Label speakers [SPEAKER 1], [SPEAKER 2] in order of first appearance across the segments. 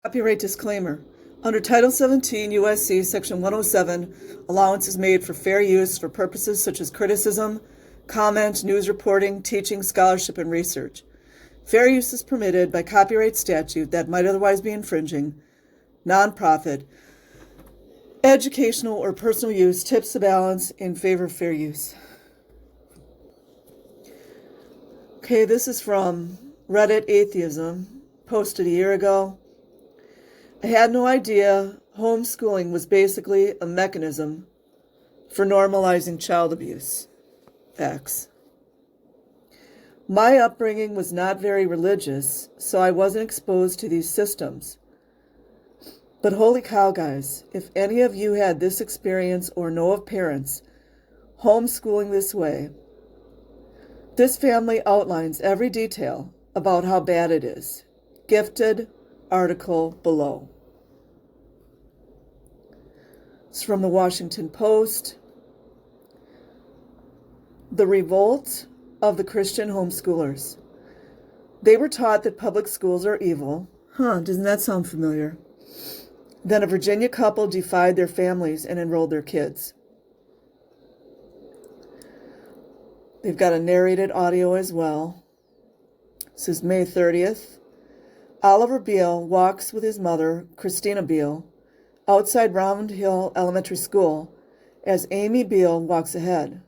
[SPEAKER 1] Copyright disclaimer. Under Title 17 U.S.C. Section 107, allowance is made for fair use for purposes such as criticism, comment, news reporting, teaching, scholarship, and research. Fair use is permitted by copyright statute that might otherwise be infringing. Nonprofit, educational, or personal use tips the balance in favor of fair use. Okay, this is from Reddit Atheism, posted a year ago. I had no idea homeschooling was basically a mechanism for normalizing child abuse. Facts. My upbringing was not very religious, so I wasn't exposed to these systems. But holy cow, guys, if any of you had this experience or know of parents homeschooling this way, this family outlines every detail about how bad it is. Gifted article below. It's from the Washington Post. The revolt of the Christian homeschoolers. They were taught that public schools are evil. Doesn't that sound familiar? Then a Virginia couple defied their families and enrolled their kids. They've got a narrated audio as well. This is May 30th. Oliver Beale walks with his mother, Christina Beale, outside Round Hill Elementary School as Amy Beale walks ahead.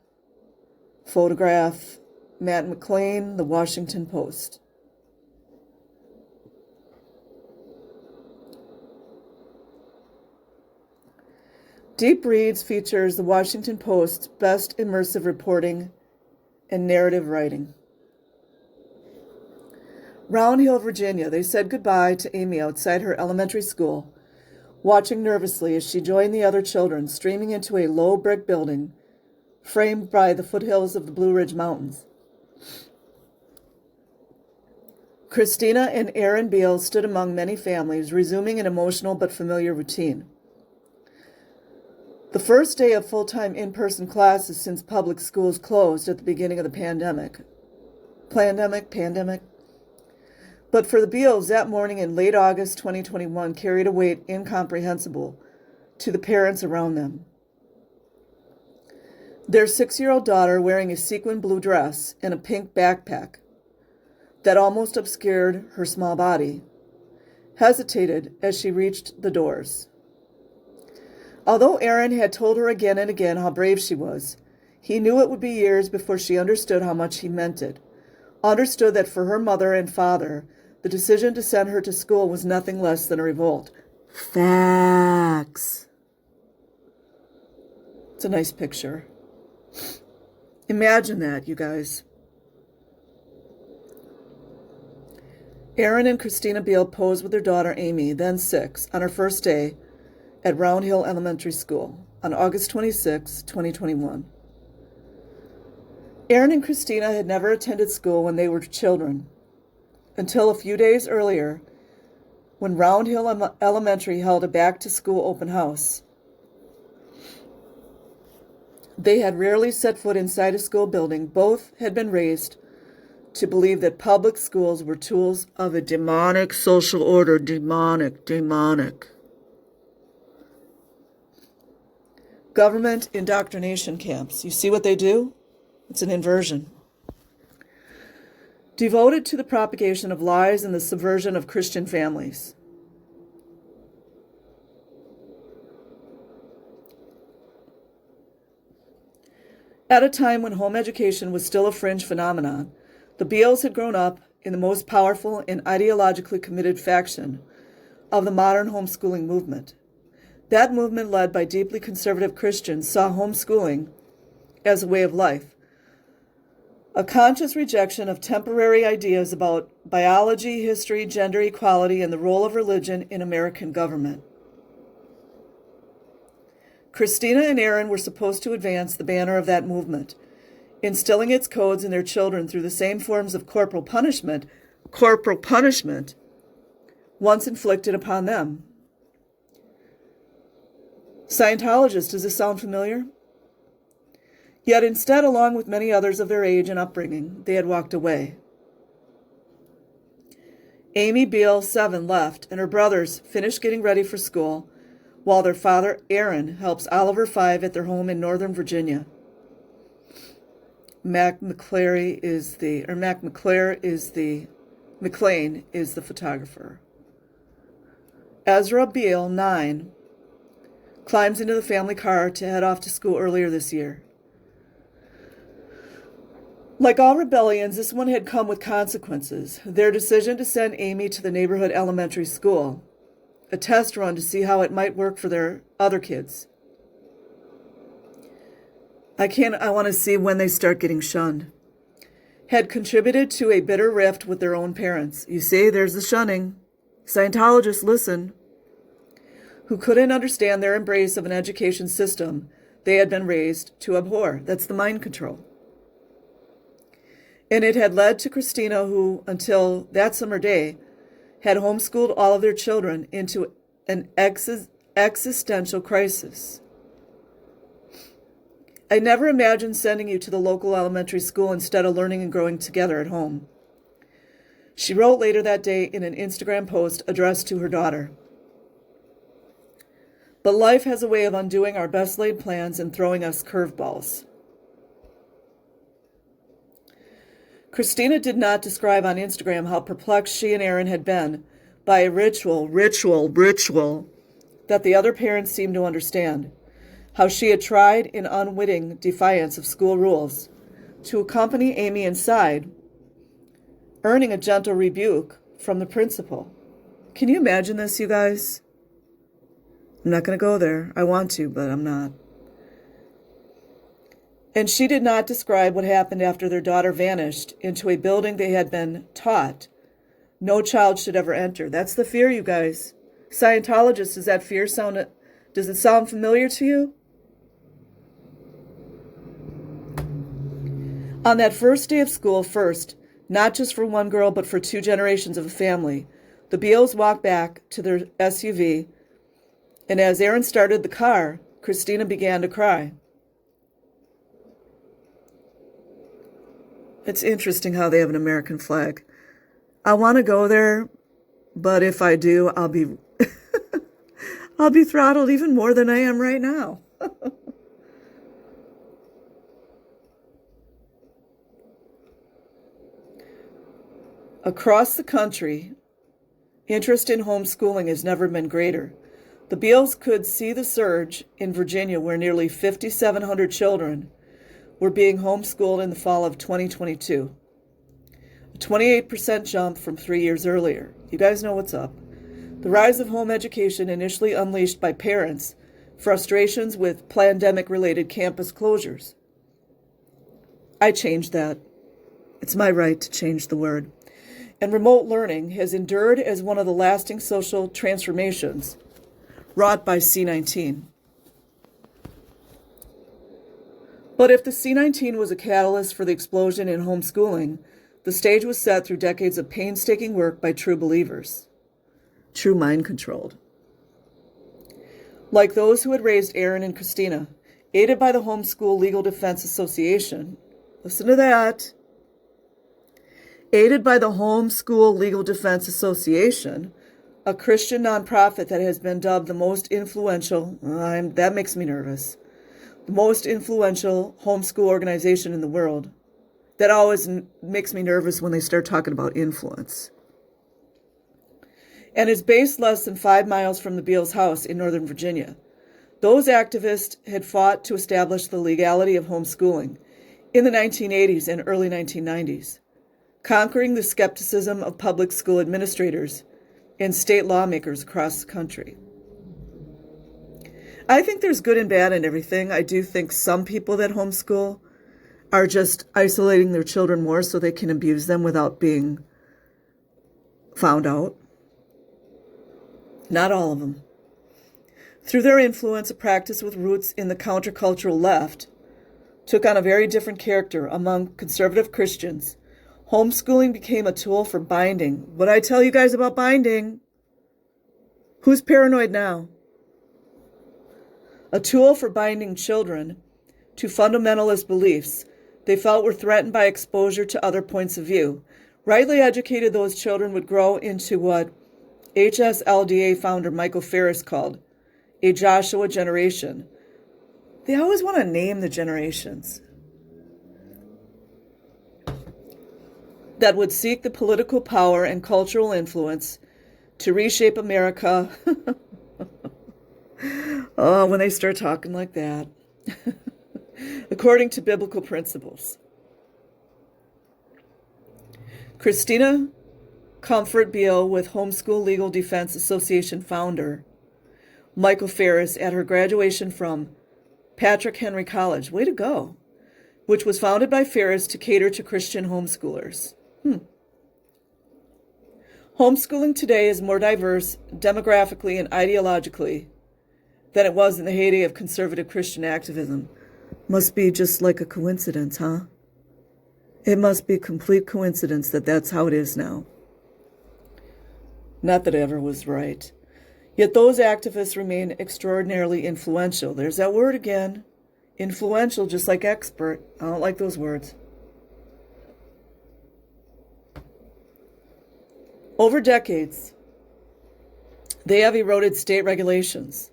[SPEAKER 1] Photograph, Matt McLean, The Washington Post. Deep Reads features The Washington Post's best immersive reporting and narrative writing. Round Hill, Virginia. They said goodbye to Amy outside her elementary school, watching nervously as she joined the other children streaming into a low brick building framed by the foothills of the Blue Ridge Mountains. Christina and Aaron Beale stood among many families, resuming an emotional but familiar routine. The first day of full-time in-person classes since public schools closed at the beginning of the pandemic. Pandemic. But for the Beals, that morning in late August 2021 carried a weight incomprehensible to the parents around them. Their 6-year-old daughter, wearing a sequin blue dress and a pink backpack that almost obscured her small body, hesitated as she reached the doors. Although Aaron had told her again and again how brave she was, he knew it would be years before she understood how much he meant it, understood that for her mother and father, the decision to send her to school was nothing less than a revolt. Facts. It's a nice picture. Imagine that, you guys. Aaron and Christina Beale posed with their daughter Amy, then 6, on her first day at Round Hill Elementary School on August 26, 2021. Aaron and Christina had never attended school when they were children, until a few days earlier when Round Hill Elementary held a back-to-school open house. They had rarely set foot inside a school building. Both had been raised to believe that public schools were tools of a demonic social order. Demonic. Government indoctrination camps. You see what they do? It's an inversion. Devoted to the propagation of lies and the subversion of Christian families. At a time when home education was still a fringe phenomenon, the Beals had grown up in the most powerful and ideologically committed faction of the modern homeschooling movement. That movement, led by deeply conservative Christians, saw homeschooling as a way of life, a conscious rejection of temporary ideas about biology, history, gender equality, and the role of religion in American government. Christina and Aaron were supposed to advance the banner of that movement, instilling its codes in their children through the same forms of corporal punishment once inflicted upon them. Scientologists, does this sound familiar? Yet instead, along with many others of their age and upbringing, they had walked away. Amy Beale, 7, left, and her brothers finished getting ready for school, while their father, Aaron, helps Oliver, 5, at their home in Northern Virginia. McLean is the photographer. Ezra Beale, 9, climbs into the family car to head off to school earlier this year. Like all rebellions, this one had come with consequences. Their decision to send Amy to the neighborhood elementary school, a test run to see how it might work for their other kids. I want to see when they start getting shunned. Had contributed to a bitter rift with their own parents. You see, there's the shunning. Scientologists, listen. Who couldn't understand their embrace of an education system they had been raised to abhor. That's the mind control. And it had led to Christina, who, until that summer day, had homeschooled all of their children into an existential crisis. I never imagined sending you to the local elementary school instead of learning and growing together at home. She wrote later that day in an Instagram post addressed to her daughter. But life has a way of undoing our best laid plans and throwing us curveballs. Christina did not describe on Instagram how perplexed she and Aaron had been by a ritual that the other parents seemed to understand. How she had tried, in unwitting defiance of school rules, to accompany Amy inside, earning a gentle rebuke from the principal. Can you imagine this, you guys? I'm not going to go there. I want to, but I'm not. And she did not describe what happened after their daughter vanished into a building they had been taught no child should ever enter. That's the fear, you guys. Scientologists, does it sound familiar to you? On that first day of school, not just for one girl, but for 2 generations of a family, the Beals walked back to their SUV, and as Aaron started the car, Christina began to cry. It's interesting how they have an American flag. I want to go there, but if I do, I'll be I'll be throttled even more than I am right now. Across the country, interest in homeschooling has never been greater. The Beals could see the surge in Virginia, where nearly 5,700 children were being homeschooled in the fall of 2022. A 28% jump from 3 years earlier. You guys know what's up. The rise of home education initially unleashed by parents' frustrations with pandemic-related campus closures. I changed that. It's my right to change the word. And remote learning has endured as one of the lasting social transformations wrought by C-19. But if the C-19 was a catalyst for the explosion in homeschooling, the stage was set through decades of painstaking work by true believers, true mind-controlled. Like those who had raised Aaron and Christina, aided by the Homeschool Legal Defense Association. Listen to that. Aided by the Homeschool Legal Defense Association, a Christian nonprofit that has been dubbed the most influential, that makes me nervous, the most influential homeschool organization in the world. That always makes me nervous when they start talking about influence. And is based less than 5 miles from the Beals' house in Northern Virginia. Those activists had fought to establish the legality of homeschooling in the 1980s and early 1990s, conquering the skepticism of public school administrators and state lawmakers across the country. I think there's good and bad in everything. I do think some people that homeschool are just isolating their children more so they can abuse them without being found out. Not all of them. Through their influence, a practice with roots in the countercultural left took on a very different character among conservative Christians. Homeschooling became a tool for binding. What I tell you guys about binding? Who's paranoid now? A tool for binding children to fundamentalist beliefs they felt were threatened by exposure to other points of view, Rightly educated, those children would grow into what HSLDA founder Michael Ferris called a Joshua generation. They always want to name the generations. That would seek the political power and cultural influence to reshape America. Oh, when they start talking like that. According to biblical principles. Christina Comfort Beale with Homeschool Legal Defense Association founder Michael Ferris at her graduation from Patrick Henry College, way to go, which was founded by Ferris to cater to Christian homeschoolers. Homeschooling today is more diverse demographically and ideologically than it was in the heyday of conservative Christian activism. Must be just like a coincidence, huh? It must be a complete coincidence that that's how it is now. Not that it ever was right. Yet those activists remain extraordinarily influential. There's that word again. Influential, just like expert. I don't like those words. Over decades, they have eroded state regulations.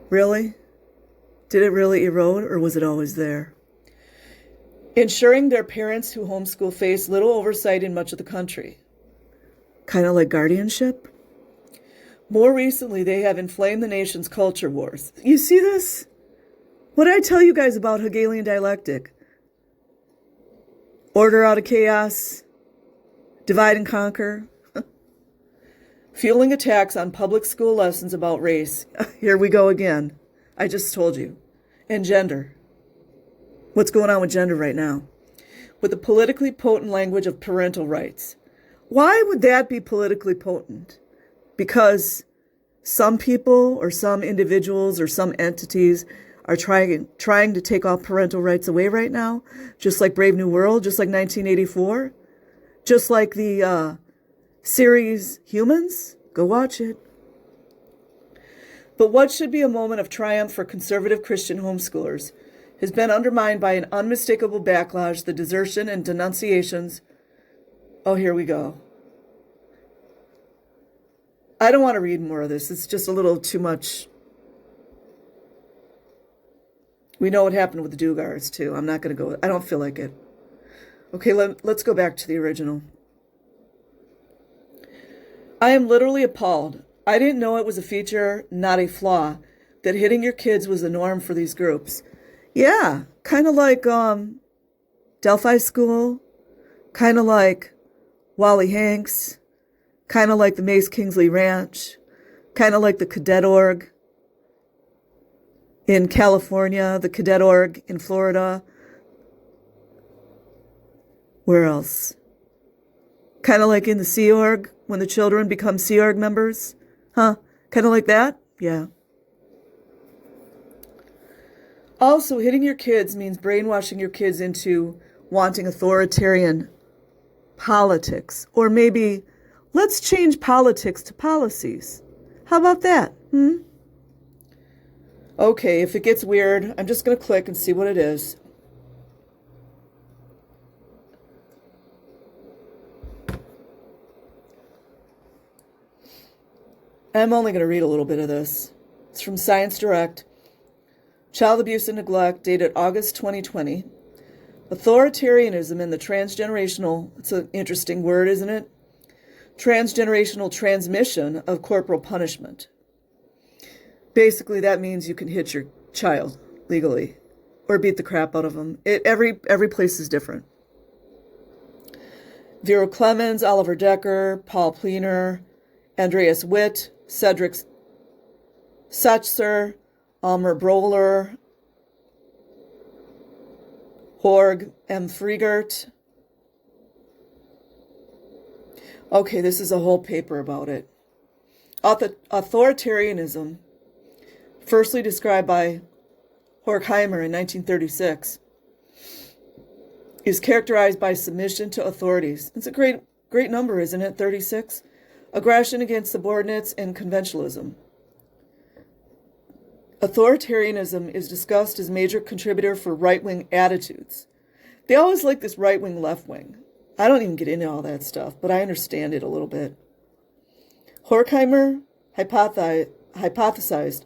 [SPEAKER 1] Really? Did it really erode, or was it always there? Ensuring their parents who homeschool face little oversight in much of the country. Kind of like guardianship? More recently, they have inflamed the nation's culture wars. You see this? What did I tell you guys about Hegelian dialectic? Order out of chaos, divide and conquer. Fueling attacks on public school lessons about race. Here we go again. I just told you. And gender. What's going on with gender right now? With the politically potent language of parental rights. Why would that be politically potent? Because some people or some individuals or some entities are trying to take all parental rights away right now, just like Brave New World, just like 1984, just like the series Humans. Go watch it. But what should be a moment of triumph for conservative Christian homeschoolers has been undermined by an unmistakable backlash, the desertion and denunciations. Oh, here we go. I don't want to read more of this. It's just a little too much. We know what happened with the Dugars, too. I'm not going to go. I don't feel like it. Okay, let's go back to the original. I am literally appalled. I didn't know it was a feature, not a flaw, that hitting your kids was the norm for these groups. Yeah, kind of like Delphi School, kind of like Wally Hanks, kind of like the Mace Kingsley Ranch, kind of like the Cadet Org in California, the Cadet Org in Florida. Where else? Kind of like in the Sea Org, when the children become Sea Org members. Huh? Kind of like that? Yeah. Also, hitting your kids means brainwashing your kids into wanting authoritarian politics. Or maybe, let's change politics to policies. How about that? Okay, if it gets weird, I'm just going to click and see what it is. I'm only going to read a little bit of this. It's from Science Direct. Child Abuse and Neglect, dated August 2020. Authoritarianism and the transgenerational, it's an interesting word, isn't it? Transgenerational transmission of corporal punishment. Basically, that means you can hit your child legally or beat the crap out of them. Every place is different. Vera Clemens, Oliver Decker, Paul Pleener, Andreas Witt, Cedric Satcher, Almer Broler, Horg M. Friegert. Okay, this is a whole paper about it. Authoritarianism, firstly described by Horkheimer in 1936, is characterized by submission to authorities. It's a great number, isn't it? 36. Aggression against subordinates and conventionalism. Authoritarianism is discussed as a major contributor for right-wing attitudes. They always like this right wing, left wing. I don't even get into all that stuff, but I understand it a little bit. Horkheimer hypothesized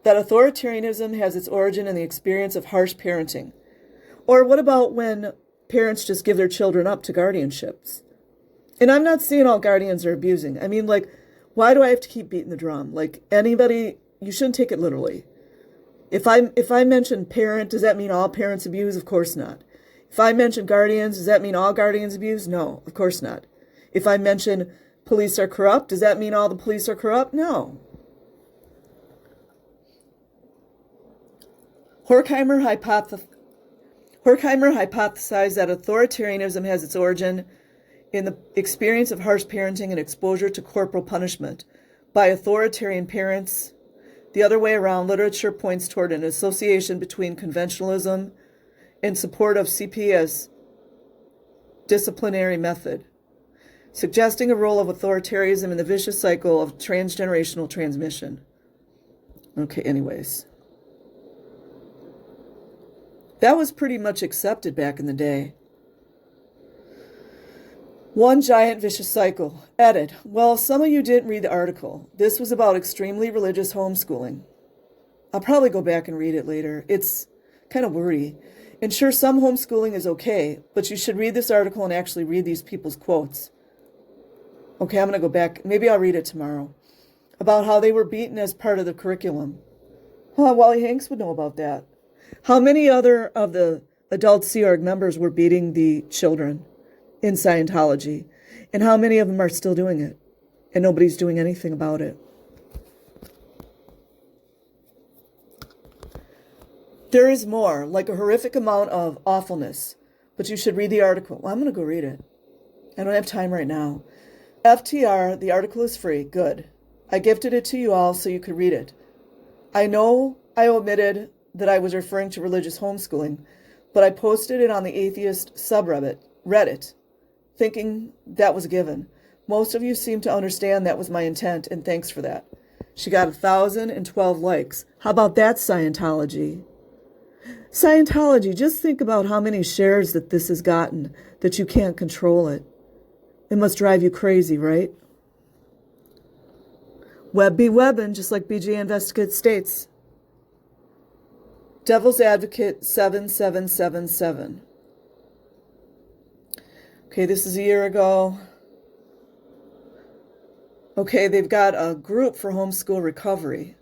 [SPEAKER 1] that authoritarianism has its origin in the experience of harsh parenting. Or what about when parents just give their children up to guardianships? And I'm not saying all guardians are abusing. I mean, like, why do I have to keep beating the drum? Like, anybody, you shouldn't take it literally. If I mention parent, does that mean all parents abuse? Of course not. If I mention guardians, does that mean all guardians abuse? No, of course not. If I mention police are corrupt, does that mean all the police are corrupt? No. Horkheimer hypothesized that authoritarianism has its origin in the experience of harsh parenting and exposure to corporal punishment by authoritarian parents. The other way around, literature points toward an association between conventionalism and support of CP as disciplinary method, suggesting a role of authoritarianism in the vicious cycle of transgenerational transmission. Okay, anyways. That was pretty much accepted back in the day. One giant vicious cycle. Edit. Well, some of you didn't read the article. This was about extremely religious homeschooling. I'll probably go back and read it later. It's kind of wordy. And sure, some homeschooling is okay, but you should read this article and actually read these people's quotes. Okay, I'm going to go back. Maybe I'll read it tomorrow. About how they were beaten as part of the curriculum. Wally Hanks would know about that. How many other of the adult Sea Org members were beating the children in Scientology? And how many of them are still doing it? And nobody's doing anything about it. There is more, like a horrific amount of awfulness. But you should read the article. Well, I'm going to go read it. I don't have time right now. FTR, the article is free. Good. I gifted it to you all so you could read it. I know I omitted that I was referring to religious homeschooling, but I posted it on the atheist subreddit, thinking that was a given. Most of you seem to understand that was my intent, and thanks for that. She got 1,012 likes. How about that, Scientology? Scientology, just think about how many shares that this has gotten, that you can't control it. It must drive you crazy, right? Web be webbing, just like BJ Investigate states. Devil's Advocate 7777. Okay, this is a year ago. Okay, they've got a group for homeschool recovery.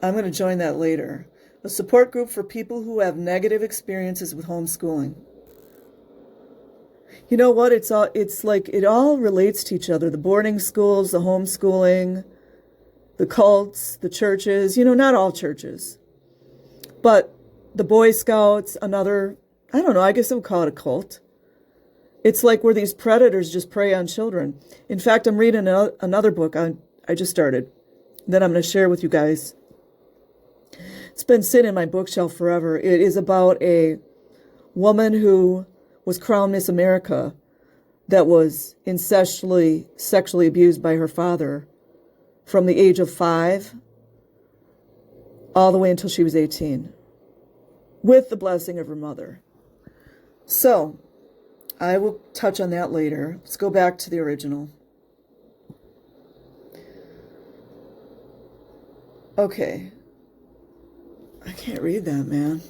[SPEAKER 1] I'm going to join that later. A support group for people who have negative experiences with homeschooling. You know what? It's like it all relates to each other. The boarding schools, the homeschooling, the cults, the churches. You know, not all churches. But the Boy Scouts, another, I don't know, I guess I would call it a cult. It's like where these predators just prey on children. In fact, I'm reading another book I just started that I'm going to share with you guys. It's been sitting in my bookshelf forever. It is about a woman who was crowned Miss America that was sexually abused by her father from the age of 5 all the way until she was 18, with the blessing of her mother. So, I will touch on that later. Let's go back to the original. Okay. I can't read that, man.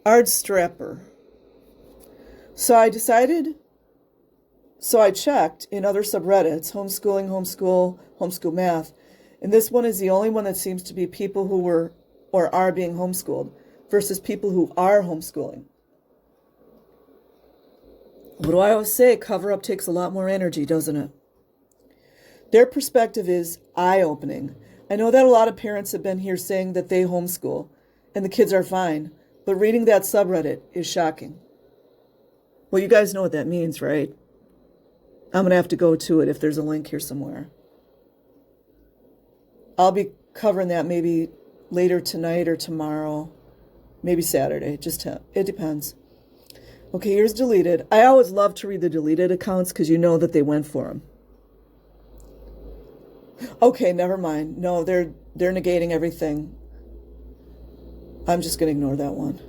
[SPEAKER 1] Ard Strapper. So I checked in other subreddits, homeschooling, homeschool math, and this one is the only one that seems to be people who were or are being homeschooled versus people who are homeschooling. What do I always say? Cover up takes a lot more energy, doesn't it? Their perspective is eye-opening. I know that a lot of parents have been here saying that they homeschool and the kids are fine, but reading that subreddit is shocking. Well, you guys know what that means, right? I'm going to have to go to it if there's a link here somewhere. I'll be covering that maybe later tonight or tomorrow, maybe Saturday. It depends. Okay, here's deleted. I always love to read the deleted accounts because you know that they went for them. Okay, never mind. No, they're negating everything. I'm just going to ignore that one.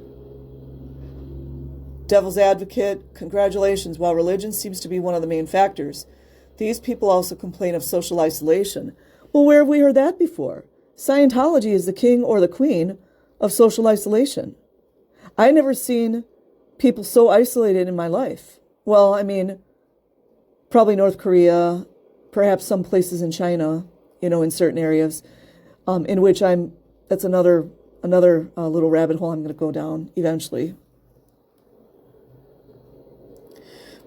[SPEAKER 1] Devil's advocate, congratulations. While religion seems to be one of the main factors, these people also complain of social isolation. Well, where have we heard that before? Scientology is the king or the queen of social isolation. I've never seen people so isolated in my life. Well, I mean, probably North Korea, perhaps some places in China, in certain areas, in which that's another little rabbit hole I'm going to go down eventually.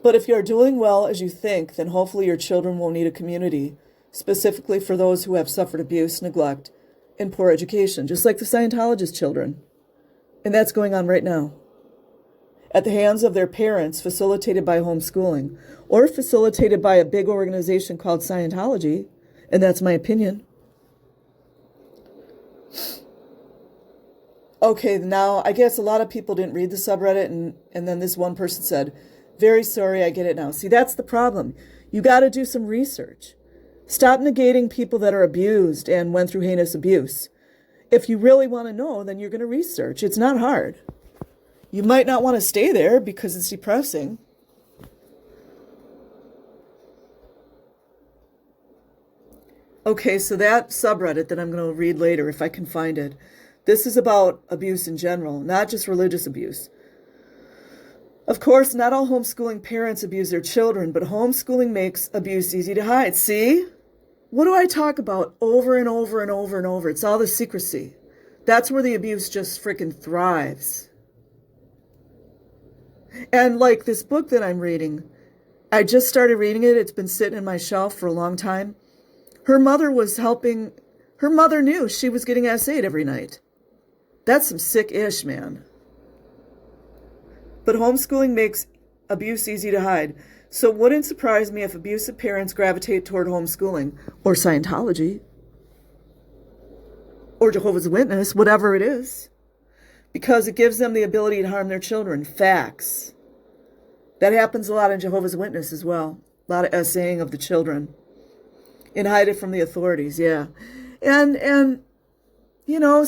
[SPEAKER 1] But if you're doing well as you think, then hopefully your children won't need a community, specifically for those who have suffered abuse, neglect, and poor education, just like the Scientologist children. And that's going on right now. At the hands of their parents, facilitated by homeschooling, or facilitated by a big organization called Scientology, and that's my opinion. Okay, now I guess a lot of people didn't read the subreddit, and then this one person said, very sorry, I get it now. See, that's the problem. You got to do some research. Stop negating people that are abused and went through heinous abuse. If you really want to know, then you're going to research. It's not hard. You might not want to stay there because it's depressing. Okay, so that subreddit that I'm going to read later, if I can find it, this is about abuse in general, not just religious abuse. Of course, not all homeschooling parents abuse their children, but homeschooling makes abuse easy to hide. See? What do I talk about over and over and over and over? It's all the secrecy. That's where the abuse just freaking thrives. And like this book that I'm reading, I just started reading it. It's been sitting in my shelf for a long time. Her mother was helping. Her mother knew she was getting S8 every night. That's some sick-ish, man. But homeschooling makes abuse easy to hide. So it wouldn't surprise me if abusive parents gravitate toward homeschooling or Scientology or Jehovah's Witness, whatever it is, because it gives them the ability to harm their children. Facts. That happens a lot in Jehovah's Witness as well. A lot of essaying of the children and hide it from the authorities, yeah. And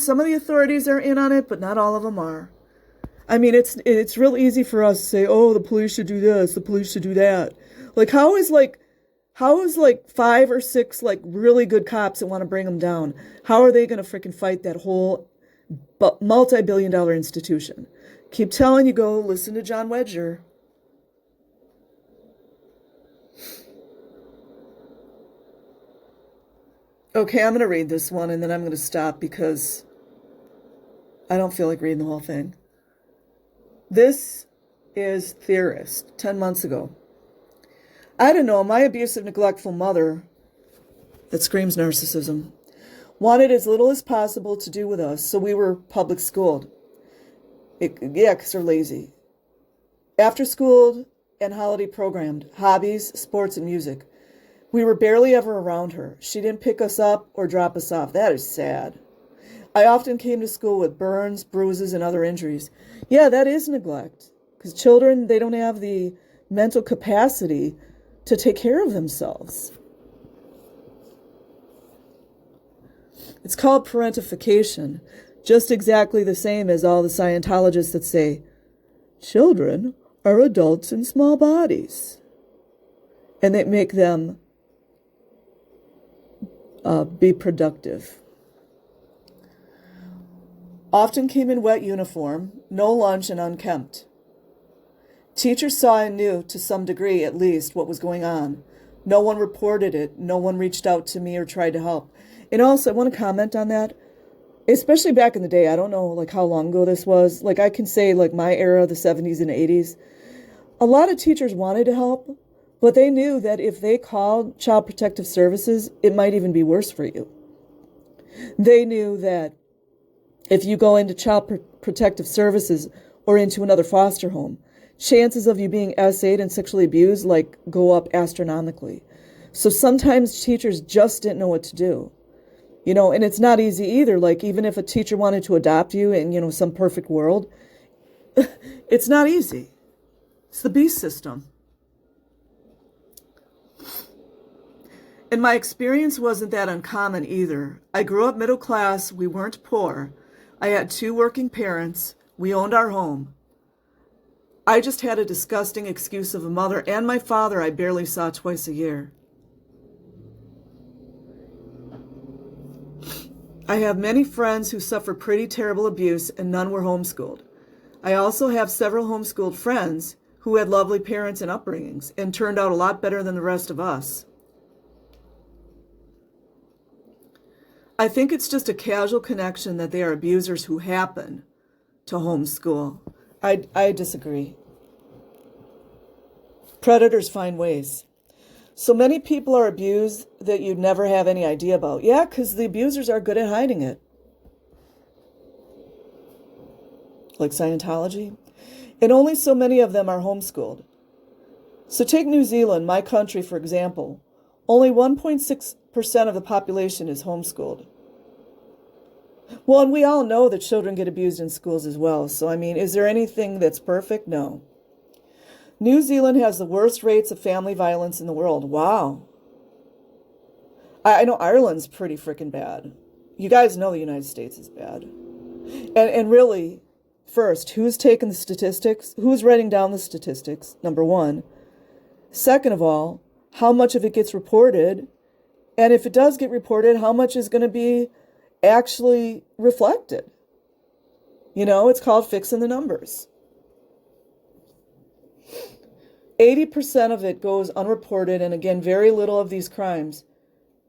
[SPEAKER 1] some of the authorities are in on it, but not all of them are. I mean, it's real easy for us to say, oh, the police should do this, the police should do that. Like, how is 5 or 6 really good cops that want to bring them down? How are they going to freaking fight that whole multi-billion-dollar institution? Keep telling you, go listen to John Wedger. Okay, I'm going to read this one and then I'm going to stop because I don't feel like reading the whole thing. This is Theorist, 10 months ago. I don't know, my abusive, neglectful mother, that screams narcissism, wanted as little as possible to do with us, so we were public schooled. Because they're lazy. After school and holiday programmed, hobbies, sports, and music. We were barely ever around her. She didn't pick us up or drop us off. That is sad. I often came to school with burns, bruises, and other injuries. Yeah, that is neglect. Because children, they don't have the mental capacity to take care of themselves. It's called parentification, just exactly the same as all the Scientologists that say, children are adults in small bodies. And they make them be productive. Often came in wet uniform, no lunch, and unkempt. Teachers saw and knew, to some degree at least, what was going on. No one reported it. No one reached out to me or tried to help. And also, I want to comment on that, especially back in the day. I don't know how long ago this was. I can say my era, the 70s and 80s. A lot of teachers wanted to help, but they knew that if they called Child Protective Services, it might even be worse for you. They knew that if you go into Child Protective Services or into another foster home, chances of you being S8 and sexually abused go up astronomically. So sometimes teachers just didn't know what to do. And it's not easy either. Even if a teacher wanted to adopt you in, some perfect world, it's not easy. It's the beast system. And my experience wasn't that uncommon either. I grew up middle class. We weren't poor. I had two working parents. We owned our home. I just had a disgusting excuse of a mother, and my father I barely saw twice a year. I have many friends who suffered pretty terrible abuse, and none were homeschooled. I also have several homeschooled friends who had lovely parents and upbringings and turned out a lot better than the rest of us. I think it's just a casual connection that they are abusers who happen to homeschool. I disagree. Predators find ways. So many people are abused that you'd never have any idea about. Yeah, because the abusers are good at hiding it. Like Scientology. And only so many of them are homeschooled. So take New Zealand, my country, for example. Only 1.6% of the population is homeschooled. Well, and we all know that children get abused in schools as well. So, I mean, is there anything that's perfect? No. New Zealand has the worst rates of family violence in the world. Wow. I know Ireland's pretty freaking bad. You guys know the United States is bad. And really, first, who's taking the statistics? Who's writing down the statistics? Number one. Second of all, how much of it gets reported? And if it does get reported, how much is going to be actually reflected? You know, it's called fixing the numbers. 80% of it goes unreported, and again, very little of these crimes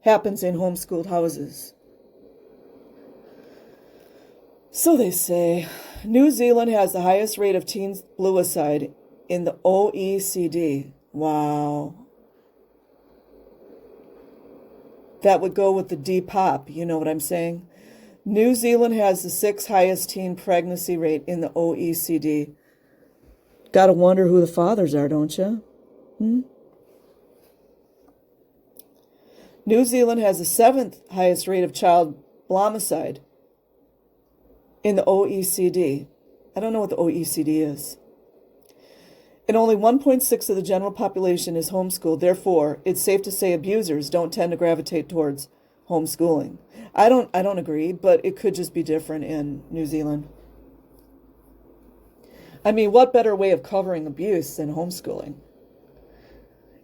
[SPEAKER 1] happens in homeschooled houses. So they say. New Zealand has the highest rate of teen bluicide in the OECD. Wow. That would go with the Depop, you know what I'm saying? New Zealand has the 6th highest teen pregnancy rate in the OECD. Gotta wonder who the fathers are, don't you? New Zealand has the 7th highest rate of child blomicide in the OECD. I don't know what the OECD is. And only 1.6% of the general population is homeschooled. Therefore, it's safe to say abusers don't tend to gravitate towards homeschooling. I don't agree, but it could just be different in New Zealand. I mean, what better way of covering abuse than homeschooling?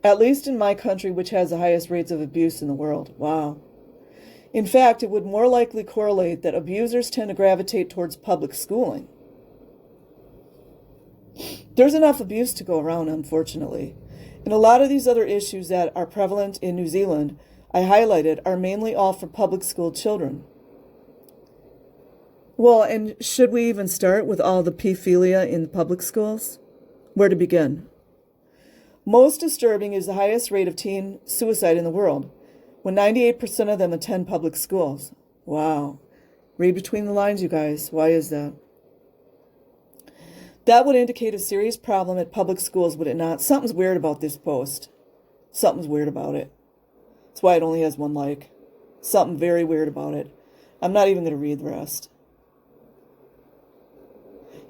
[SPEAKER 1] At least in my country, which has the highest rates of abuse in the world. Wow. In fact, it would more likely correlate that abusers tend to gravitate towards public schooling. There's enough abuse to go around, unfortunately. And a lot of these other issues that are prevalent in New Zealand, I highlighted, are mainly all for public school children. Well, and should we even start with all the pedophilia in public schools? Where to begin? Most disturbing is the highest rate of teen suicide in the world, when 98% of them attend public schools. Wow. Read between the lines, you guys. Why is that? That would indicate a serious problem at public schools, would it not? Something's weird about this post. Something's weird about it. That's why it only has 1 like. Something very weird about it. I'm not even going to read the rest.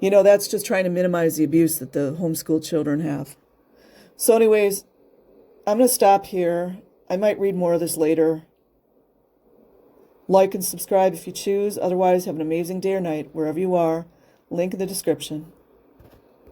[SPEAKER 1] You know, that's just trying to minimize the abuse that the homeschool children have. So anyways, I'm going to stop here. I might read more of this later. Like and subscribe if you choose. Otherwise, have an amazing day or night wherever you are. Link in the description.